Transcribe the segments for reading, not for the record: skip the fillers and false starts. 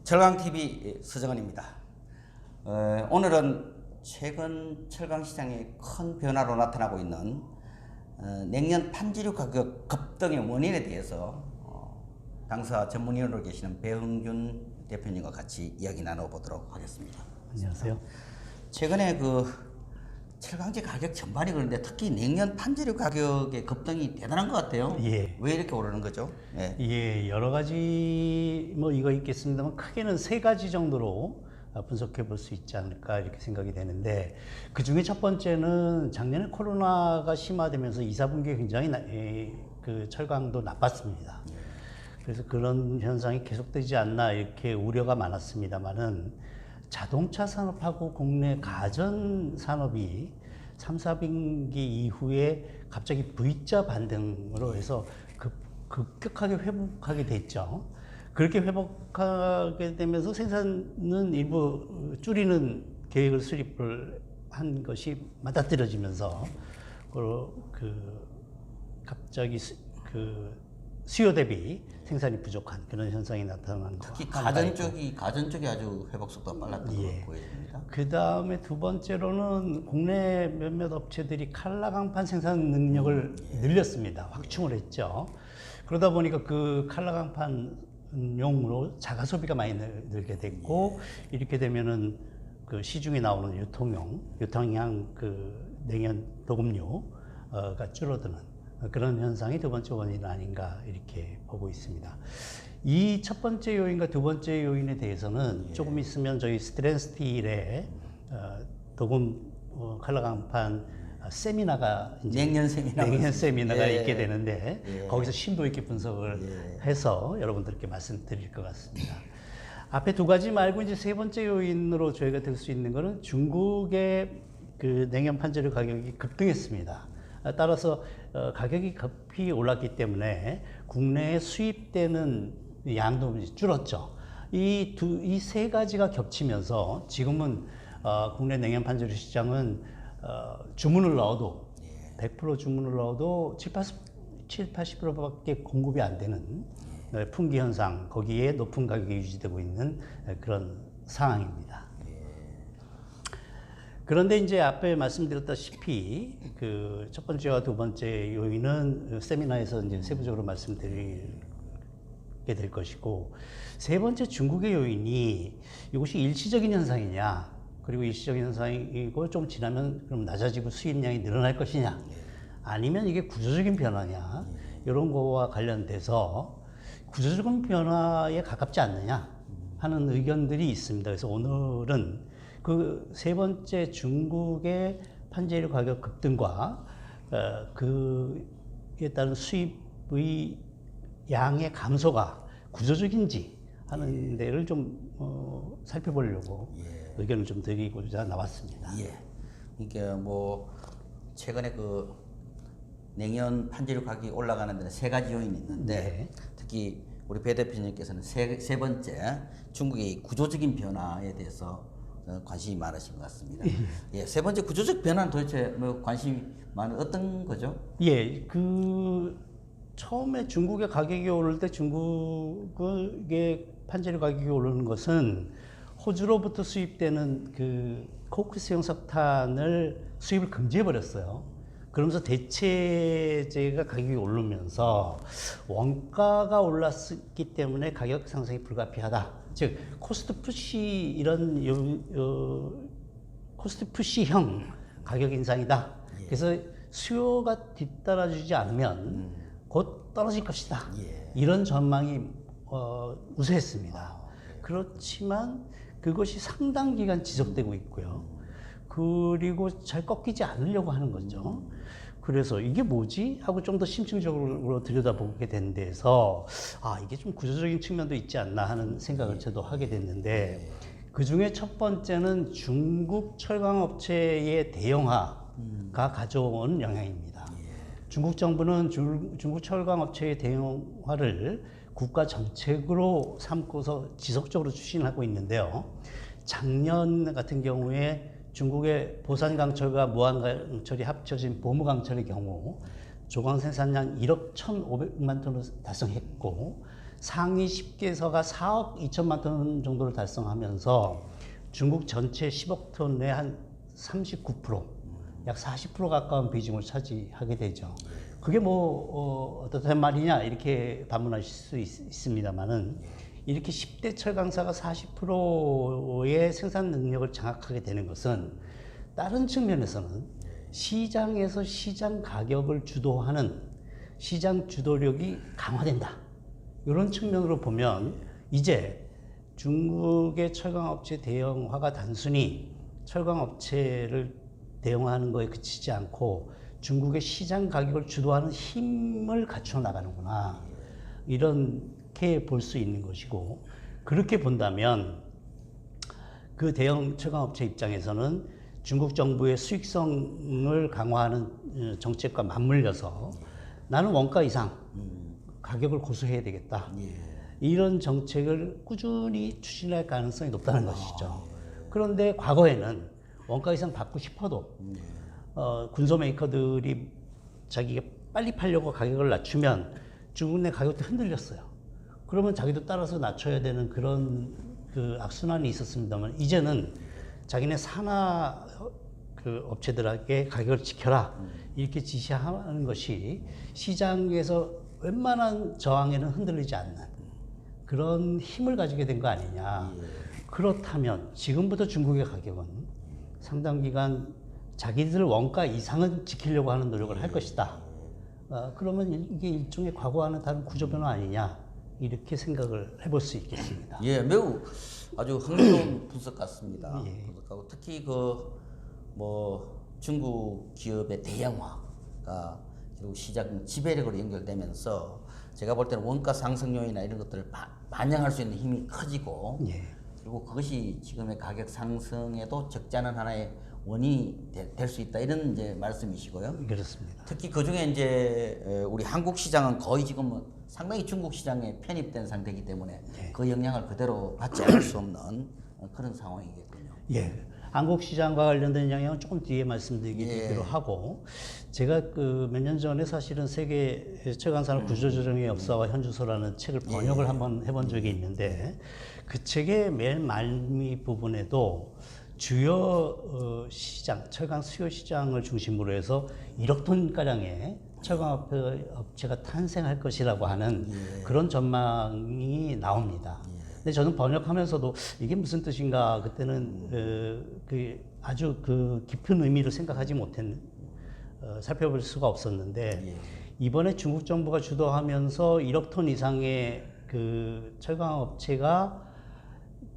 철강TV 서정원입니다. 오늘은 최근 철강시장에 큰 변화로 나타나고 있는 냉년 판재료 가격 급등의 원인에 대해서 당사 전문위원으로 계시는 배흥균 대표님과 같이 이야기 나눠보도록 하겠습니다. 안녕하세요. 최근에 그 철강제 가격 전반이 그런데 특히 냉년 판재료 가격의 급등이 대단한 것 같아요. 예. 왜 이렇게 오르는 거죠? 예. 예, 여러 가지 이거 있겠습니다만 크게는 세 가지 정도로 분석해 볼 수 있지 않을까 이렇게 생각이 되는데, 그 중에 첫 번째는 작년에 코로나가 심화되면서 2, 4분기에 굉장히 그 철강도 나빴습니다. 그래서 그런 현상이 계속되지 않나 이렇게 우려가 많았습니다만은, 자동차 산업하고 국내 가전 산업이 3, 4분기 이후에 갑자기 V자 반등으로 해서 급격하게 회복하게 됐죠. 그렇게 회복하게 되면서 생산은 일부 줄이는 계획을 수립을 한 것이 맞닥뜨려지면서 갑자기 수요 대비 생산이 부족한 그런 현상이 나타난 것. 특히 가전 쪽이 아주 회복 속도가 빨랐던 걸로 보여집니다. 그 다음에 두 번째로는 국내 몇몇 업체들이 칼라 강판 생산 능력을 늘렸습니다. 확충을 했죠. 그러다 보니까 그 칼라 강판용으로 자가 소비가 많이 늘게 됐고, 이렇게 되면은 그 시중에 나오는 유통형 그 냉연 도금료가 줄어드는 그런 현상이 두 번째 원인 아닌가 이렇게 보고 있습니다. 이 첫 번째 요인과 두 번째 요인에 대해서는 조금 있으면 저희 스테인스틸의 도금 칼라 강판 세미나가 냉년 세미나가 있게 되는데, 거기서 심도 있게 분석을 해서 여러분들께 말씀드릴 것 같습니다. 앞에 두 가지 말고 이제 세 번째 요인으로 저희가 들 수 있는 것은 중국의 그 냉연 판재료 가격이 급등했습니다. 따라서 가격이 급히 올랐기 때문에 국내에 수입되는 양도 줄었죠. 이 세 가지가 겹치면서 지금은 국내 냉연 판재료 시장은 주문을 넣어도 100% 주문을 넣어도 7, 80%밖에 공급이 안 되는 품귀 현상, 거기에 높은 가격이 유지되고 있는 그런 상황입니다. 그런데 이제 앞에 말씀드렸다시피 그 첫 번째와 두 번째 요인은 세미나에서 이제 세부적으로 말씀드리게 될 것이고, 세 번째 중국의 요인이 이것이 일시적인 현상이냐, 그리고 일시적인 현상이고 좀 지나면 그럼 낮아지고 수입량이 늘어날 것이냐, 아니면 이게 구조적인 변화냐, 이런 거와 관련돼서 구조적인 변화에 가깝지 않느냐 하는 의견들이 있습니다. 그래서 오늘은 그 세 번째 중국의 판재료 가격 급등과 그에 따른 수입의 양의 감소가 구조적인지 하는 데를 좀 살펴보려고 의견을 좀 드리고자 나왔습니다. 이게 최근에 그 냉연 판재료 가격이 올라가는 데는 세 가지 요인이 있는데, 특히 우리 배 대표님께서는 세 번째 중국의 구조적인 변화에 대해서 관심이 많으신 것 같습니다. 세 번째 구조적 변화는 도대체 관심이 많은 어떤 거죠? 처음에 중국의 가격이 오를 때 중국의 판재료 가격이 오르는 것은 호주로부터 수입되는 그 코크스형 석탄을 수입을 금지해 버렸어요. 그러면서 대체재가 가격이 오르면서 원가가 올랐기 때문에 가격 상승이 불가피하다. 즉 코스트 푸시형 가격 인상이다. 그래서 수요가 뒤따라주지 않으면 곧 떨어질 것이다. 이런 전망이 우세했습니다. 그렇지만 그것이 상당 기간 지속되고 있고요. 그리고 잘 꺾이지 않으려고 하는 거죠. 그래서 이게 뭐지? 하고 좀 더 심층적으로 들여다보게 된 데서 이게 좀 구조적인 측면도 있지 않나 하는 생각을 저도 하게 됐는데, 그 중에 첫 번째는 중국 철강업체의 대형화가 가져온 영향입니다. 중국 정부는 중국 철강업체의 대형화를 국가 정책으로 삼고서 지속적으로 추진하고 있는데요. 작년 같은 경우에 중국의 보산강철과 무안강철이 합쳐진 보무강철의 경우 조강 생산량 1억 1,500만 톤을 달성했고, 상위 10개서가 4억 2천만 톤 정도를 달성하면서 중국 전체 10억 톤의 한 39%, 약 40% 가까운 비중을 차지하게 되죠. 그게 어떻단 말이냐 이렇게 반문하실 수 있습니다만은 이렇게 10대 철강사가 40%의 생산 능력을 장악하게 되는 것은 다른 측면에서는 시장에서 시장 가격을 주도하는 시장 주도력이 강화된다. 이런 측면으로 보면 이제 중국의 철강업체 대형화가 단순히 철강업체를 대형화하는 거에 그치지 않고 중국의 시장 가격을 주도하는 힘을 갖춰 나가는구나. 이렇게 볼 수 있는 것이고, 그렇게 본다면 그 대형 철강업체 입장에서는 중국 정부의 수익성을 강화하는 정책과 맞물려서 나는 원가 이상 가격을 고수해야 되겠다. 이런 정책을 꾸준히 추진할 가능성이 높다는 것이죠. 그런데 과거에는 원가 이상 받고 싶어도 군소 메이커들이 자기가 빨리 팔려고 가격을 낮추면 중국 내 가격도 흔들렸어요. 그러면 자기도 따라서 낮춰야 되는 그런 그 악순환이 있었습니다만 이제는 자기네 산하 그 업체들에게 가격을 지켜라 이렇게 지시하는 것이 시장에서 웬만한 저항에는 흔들리지 않는 그런 힘을 가지게 된 거 아니냐. 그렇다면 지금부터 중국의 가격은 상당 기간 자기들 원가 이상은 지키려고 하는 노력을 할 것이다. 그러면 이게 일종의 과거와는 다른 구조 변화 아니냐 이렇게 생각을 해볼 수 있겠습니다. 예, 매우 아주 흥미로운 분석 같습니다. 분석하고 특히 중국 기업의 대형화가 결국 시장 지배력으로 연결되면서 제가 볼 때는 원가 상승 요인이나 이런 것들을 반영할 수 있는 힘이 커지고 그리고 그것이 지금의 가격 상승에도 적지 않은 하나의 원인이 될 수 있다 이런 이제 말씀이시고요. 그렇습니다. 특히 그 중에 이제 우리 한국 시장은 거의 지금 상당히 중국 시장에 편입된 상태이기 때문에 그 영향을 그대로 받지 않을 수 없는 그런 상황이겠군요. 예. 한국 시장과 관련된 영향은 조금 뒤에 말씀드리기로 하고 제가 그 몇 년 전에 사실은 세계 철강산업 구조조정의 역사와 현주소라는 책을 번역을 한번 해본 적이 있는데 그 책의 맨 말미 부분에도 주요 시장, 철강 수요 시장을 중심으로 해서 1억 톤가량의 철강업체가 탄생할 것이라고 하는 그런 전망이 나옵니다. 근데 저는 번역하면서도 이게 무슨 뜻인가 그때는 아주 그 깊은 의미를 생각하지 살펴볼 수가 없었는데 이번에 중국 정부가 주도하면서 1억 톤 이상의 그 철강업체가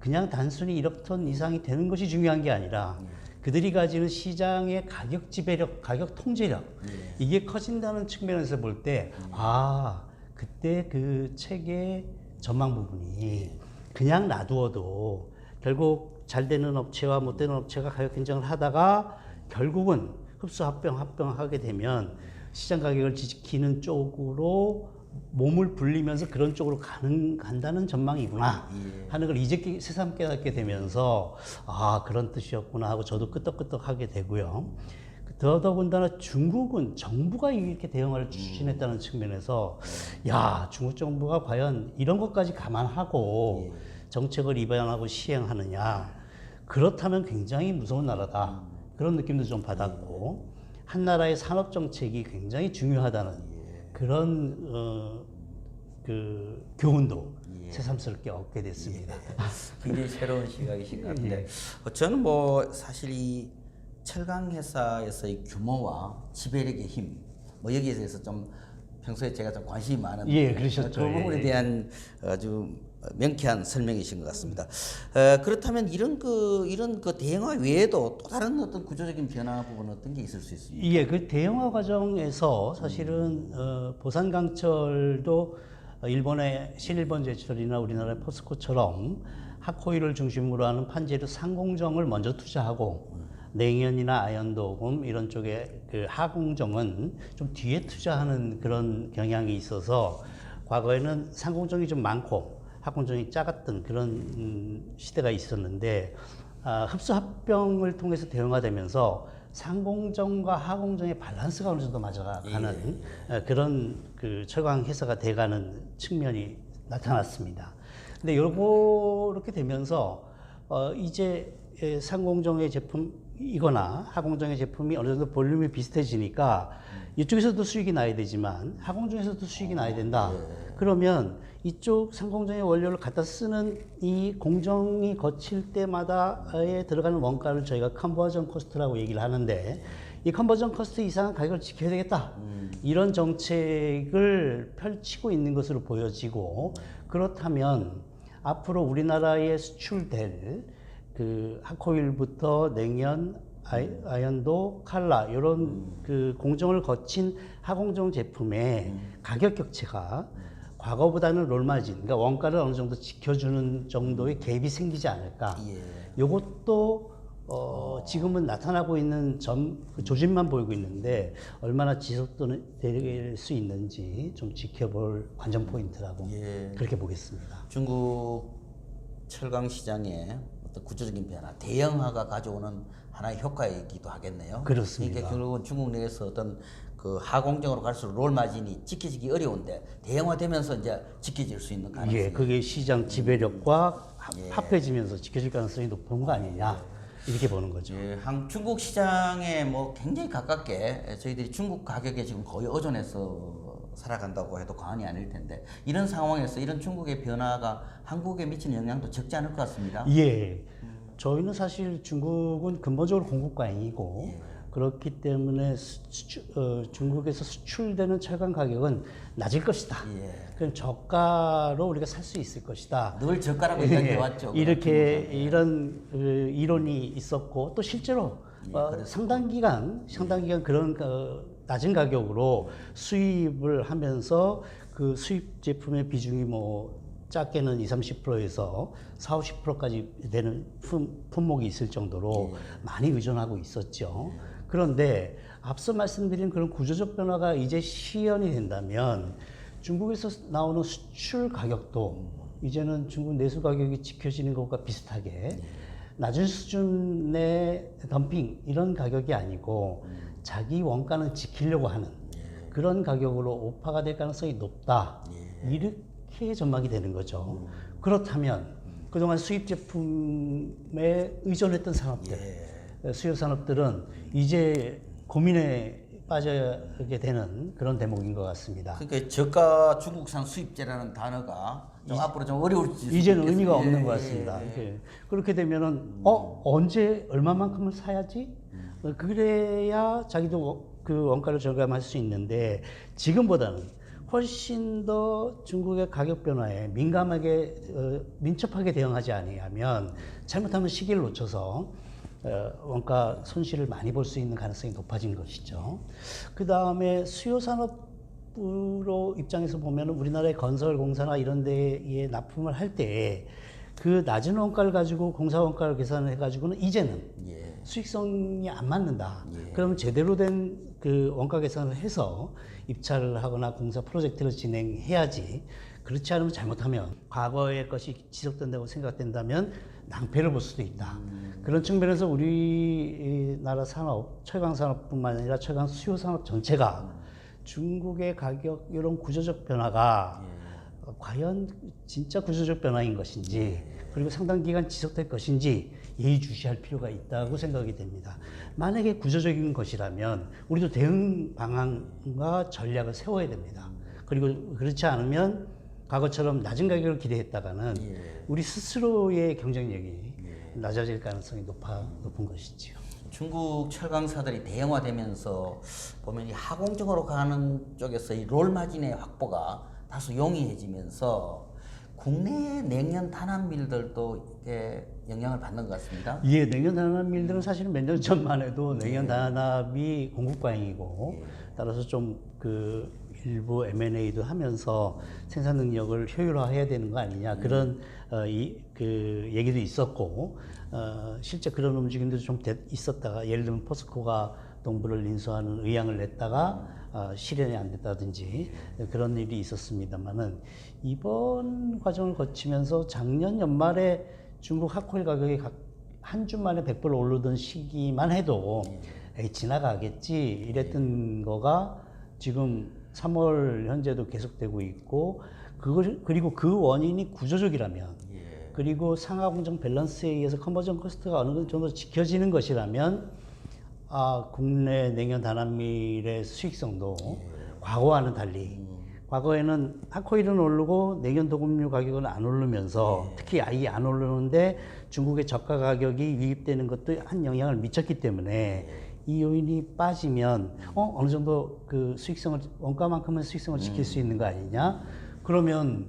그냥 단순히 1억 톤 이상이 되는 것이 중요한 게 아니라 그들이 가지는 시장의 가격 지배력, 가격 통제력 이게 커진다는 측면에서 볼 때 그때 그 책의 전망 부분이 그냥 놔두어도 결국 잘 되는 업체와 못 되는 업체가 가격 경쟁을 하다가 결국은 합병하게 되면 시장 가격을 지키는 쪽으로 몸을 불리면서 그런 쪽으로 간다는 전망이구나 하는 걸 이제 새삼 깨닫게 되면서 그런 뜻이었구나 하고 저도 끄떡끄떡하게 되고요. 더더군다나 중국은 정부가 이렇게 대응을 추진했다는 측면에서 중국 정부가 과연 이런 것까지 감안하고 정책을 입안하고 시행하느냐 그렇다면 굉장히 무서운 나라다 그런 느낌도 좀 받았고 한 나라의 산업 정책이 굉장히 중요하다는 그런 그 교훈도 새삼스럽게 얻게 됐습니다. 굉장히 새로운 시각이신 것 같은데 저는 사실 이 철강 회사에서의 규모와 지배력의 힘 여기에 대해서 좀 평소에 제가 좀 관심이 많은 그러셨죠. 그 부분에 대한 아주 명쾌한 설명이신 것 같습니다. 그렇다면 이런 그 대형화 외에도 또 다른 어떤 구조적인 변화 부분 어떤 게 있을 수 있습니까? 그 대형화 과정에서 사실은 보산강철도 일본의 신일본제철이나 우리나라의 포스코처럼 하코이를 중심으로 하는 판재료 상공정을 먼저 투자하고 냉연이나 아연도금 이런 쪽에 그 하공정은 좀 뒤에 투자하는 그런 경향이 있어서 과거에는 상공정이 좀 많고 하공정이 작았던 그런 시대가 있었는데 흡수합병을 통해서 대형화되면서 상공정과 하공정의 밸런스가 어느 정도 맞아가는 그런 그 철강 회사가 돼가는 측면이 나타났습니다. 근데 요렇게 되면서 이제 상공정의 제품이거나 하공정의 제품이 어느 정도 볼륨이 비슷해지니까 이쪽에서도 수익이 나야 되지만 하공정에서도 수익이 나야 된다. 그러면 이쪽 상공정의 원료를 갖다 쓰는 이 공정이 거칠 때마다에 들어가는 원가를 저희가 컨버전 코스트라고 얘기를 하는데, 이 컨버전 코스트 이상은 가격을 지켜야 되겠다. 이런 정책을 펼치고 있는 것으로 보여지고, 그렇다면 앞으로 우리나라에 수출될 그 핫코일부터 냉연, 아연도, 칼라 이런 그 공정을 거친 하공정 제품의 가격 격차가 과거보다는 롤마진, 그러니까 원가를 어느 정도 지켜주는 정도의 갭이 생기지 않을까. 요것도 지금은 나타나고 있는 그 조짐만 보이고 있는데 얼마나 지속될 수 있는지 좀 지켜볼 관전 포인트라고 그렇게 보겠습니다. 중국 철강 시장의 어떤 구조적인 변화, 대형화가 가져오는 하나의 효과이기도 하겠네요. 그렇습니다. 그러니까 결국은 중국 내에서 어떤 그 하공정으로 갈수록 롤 마진이 지켜지기 어려운데 대형화되면서 이제 지켜질 수 있는 가능성이. 예, 그게 시장 지배력과 합해지면서 지켜질 가능성이 높은 거 아니냐 이렇게 보는 거죠. 예, 중국 시장에 뭐 굉장히 가깝게 저희들이 중국 가격에 지금 거의 의존해서 살아간다고 해도 과언이 아닐 텐데, 이런 상황에서 이런 중국의 변화가 한국에 미치는 영향도 적지 않을 것 같습니다. 예, 저희는 사실 중국은 근본적으로 공급과잉이고 그렇기 때문에 중국에서 수출되는 철강 가격은 낮을 것이다. 그럼 저가로 우리가 살 수 있을 것이다. 늘 저가라고 이야기해 왔죠. 이렇게 이런 이론이 있었고, 또 실제로 상당 기간 그런 낮은 가격으로 수입을 하면서 그 수입 제품의 비중이 뭐 작게는 20-30%에서 40-50%까지 되는 품목이 있을 정도로 많이 의존하고 있었죠. 그런데 앞서 말씀드린 그런 구조적 변화가 이제 시연이 된다면 중국에서 나오는 수출 가격도 이제는 중국 내수 가격이 지켜지는 것과 비슷하게 낮은 수준의 덤핑 이런 가격이 아니고 자기 원가는 지키려고 하는 그런 가격으로 오파가 될 가능성이 높다. 이렇게 전망이 되는 거죠. 그렇다면 그동안 수입 제품에 의존했던 산업들, 수요 산업들은 이제 고민에 빠지게 되는 그런 대목인 것 같습니다. 그러니까 저가 중국산 수입제라는 단어가 좀 앞으로 좀 어려울지 이제는 의미가 없는 것 같습니다. 그렇게 되면은 언제 얼마만큼을 사야지? 그래야 자기도 그 원가를 절감할 수 있는데, 지금보다는 훨씬 더 중국의 가격 변화에 민첩하게 대응하지 아니하면 잘못하면 시기를 놓쳐서 원가 손실을 많이 볼 수 있는 가능성이 높아진 것이죠. 그 다음에 수요 산업으로 입장에서 보면 우리나라의 건설공사나 이런 데에 납품을 할 때 그 낮은 원가를 가지고 공사 원가를 계산해 가지고는 이제는 수익성이 안 맞는다. 그러면 제대로 된 그 원가 계산을 해서 입찰을 하거나 공사 프로젝트를 진행해야지. 그렇지 않으면 잘못하면 과거의 것이 지속된다고 생각된다면 낭패를 볼 수도 있다. 그런 측면에서 우리나라 산업, 철강 산업뿐만 아니라 철강 수요 산업 전체가 중국의 가격 이런 구조적 변화가 과연 진짜 구조적 변화인 것인지, 그리고 상당 기간 지속될 것인지 예의주시할 필요가 있다고 생각이 됩니다. 만약에 구조적인 것이라면 우리도 대응 방안과 전략을 세워야 됩니다. 그리고 그렇지 않으면 과거처럼 낮은 가격을 기대했다가는 우리 스스로의 경쟁력이 낮아질 가능성이 높은 것이지요. 중국 철강사들이 대형화되면서 보면 이 하공정으로 가는 쪽에서 이 롤마진의 확보가 다소 용이해지면서 국내 냉연 단합밀들도 이렇게 영향을 받는 것 같습니다. 예, 냉연 단합밀들은 사실은 몇 년 전만 해도 냉연 단합이 공급과잉이고 따라서 좀 그 일부 M&A도 하면서 생산 능력을 효율화해야 되는 거 아니냐, 그런 그 얘기도 있었고, 실제 그런 움직임도 좀 있었다가, 예를 들면 포스코가 동부를 인수하는 의향을 냈다가 실현이 안 됐다든지 그런 일이 있었습니다만은, 이번 과정을 거치면서 작년 연말에 중국 핫코일 가격이 한 주 만에 100% 오르던 시기만 해도 에이, 지나가겠지 이랬던 거가 지금 3월 현재도 계속되고 있고, 그리고 그 원인이 구조적이라면 예. 그리고 상하 공정 밸런스에 의해서 컨버전 코스트가 어느 정도 지켜지는 것이라면 국내 냉연 단합밀의 수익성도 과거와는 달리 과거에는 하코일은 오르고 냉연 도금류 가격은 안 오르면서 특히 아예 안 오르는데 중국의 저가 가격이 유입되는 것도 한 영향을 미쳤기 때문에 이 요인이 빠지면 어느 정도 그 수익성을 원가만큼은 수익성을 지킬 수 있는 거 아니냐? 그러면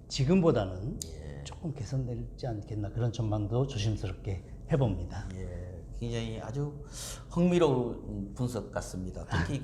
지금보다는 조금 개선되지 않겠나 그런 전망도 조심스럽게 해봅니다. 예, 굉장히 아주 흥미로운 분석 같습니다. 특히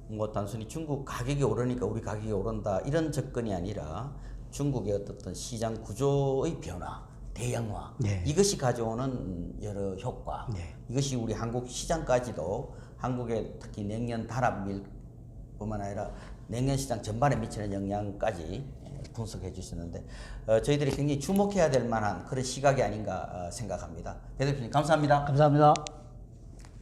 뭐 단순히 중국 가격이 오르니까 우리 가격이 오른다 이런 접근이 아니라 중국의 어떤 시장 구조의 변화, 대형화 네. 이것이 가져오는 여러 효과 이것이 우리 한국 시장까지도 한국의 특히 냉연 단합밀뿐만 아니라 냉연 시장 전반에 미치는 영향까지 분석해 주셨는데 저희들이 굉장히 주목해야 될 만한 그런 시각이 아닌가 생각합니다. 배 대표님 감사합니다. 감사합니다.